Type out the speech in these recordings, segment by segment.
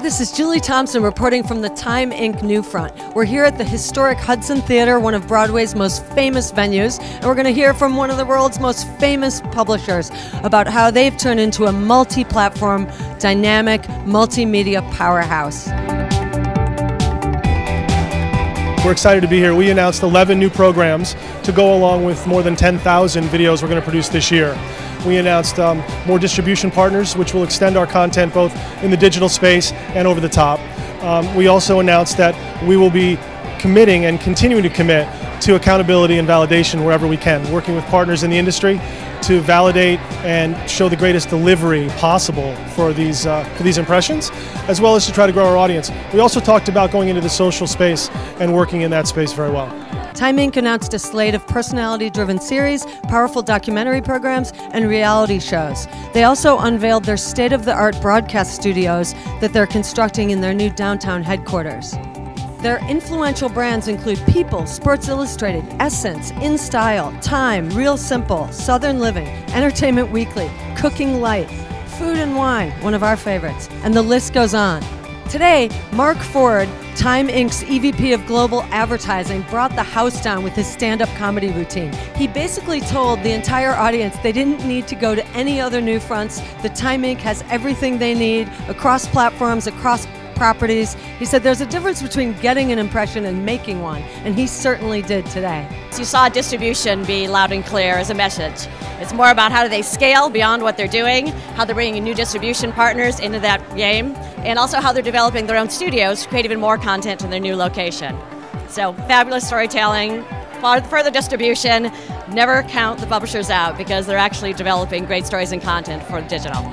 this is Julie Thompson reporting from the Time Inc. NewFront. We're here at the historic Hudson Theater, one of Broadway's most famous venues, and we're going to hear from one of the world's most famous publishers about how they've turned into a multi-platform, dynamic, multimedia powerhouse. We're excited to be here. We announced 11 new programs to go along with more than 10,000 videos we're going to produce this year. We announced more distribution partners, which will extend our content both in the digital space and over the top. We also announced that we will be committing and continuing to commit to accountability and validation wherever we can, working with partners in the industry to validate and show the greatest delivery possible for these impressions, as well as to try to grow our audience. We also talked about going into the social space and working in that space very well. Time Inc. announced a slate of personality-driven series, powerful documentary programs, and reality shows. They also unveiled their state-of-the-art broadcast studios that they're constructing in their new downtown headquarters. Their influential brands include People, Sports Illustrated, Essence, In Style, Time, Real Simple, Southern Living, Entertainment Weekly, Cooking Light, Food and Wine, one of our favorites, and the list goes on. Today, Mark Ford, Time Inc.'s EVP of Global Advertising, brought the house down with his stand-up comedy routine. He basically told the entire audience they didn't need to go to any other NewFronts. The Time Inc. has everything they need across platforms, across properties. He said there's a difference between getting an impression and making one, and he certainly did today. You saw distribution be loud and clear as a message. It's more about how do they scale beyond what they're doing, how they're bringing new distribution partners into that game, and also how they're developing their own studios to create even more content in their new location. So fabulous storytelling, further distribution. Never count the publishers out because they're actually developing great stories and content for digital.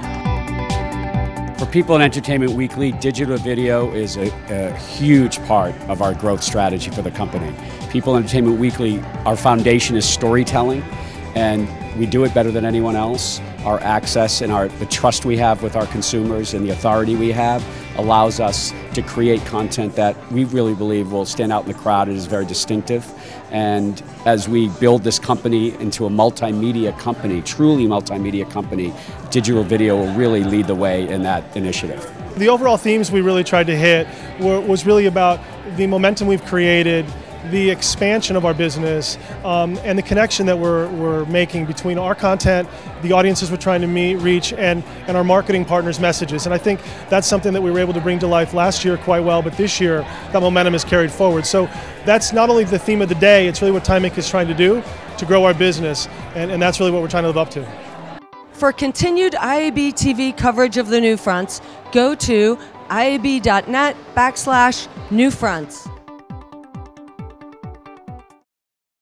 For People and Entertainment Weekly, digital video is a huge part of our growth strategy for the company. People and Entertainment Weekly, our foundation is storytelling, and we do it better than anyone else. Our access and the trust we have with our consumers and the authority we have allows us to create content that we really believe will stand out in the crowd. It is very distinctive. And as we build this company into a multimedia company, truly multimedia company, digital video will really lead the way in that initiative. The overall themes we really tried to hit was really about the momentum we've created, the expansion of our business, and the connection that we're making between our content, the audiences we're trying to reach, and our marketing partners' messages. And I think that's something that we were able to bring to life last year quite well, but this year that momentum is carried forward. So that's not only the theme of the day, it's really what Time Inc. is trying to do to grow our business, and that's really what we're trying to live up to. For continued IAB TV coverage of the NewFronts, go to iab.net/NewFronts.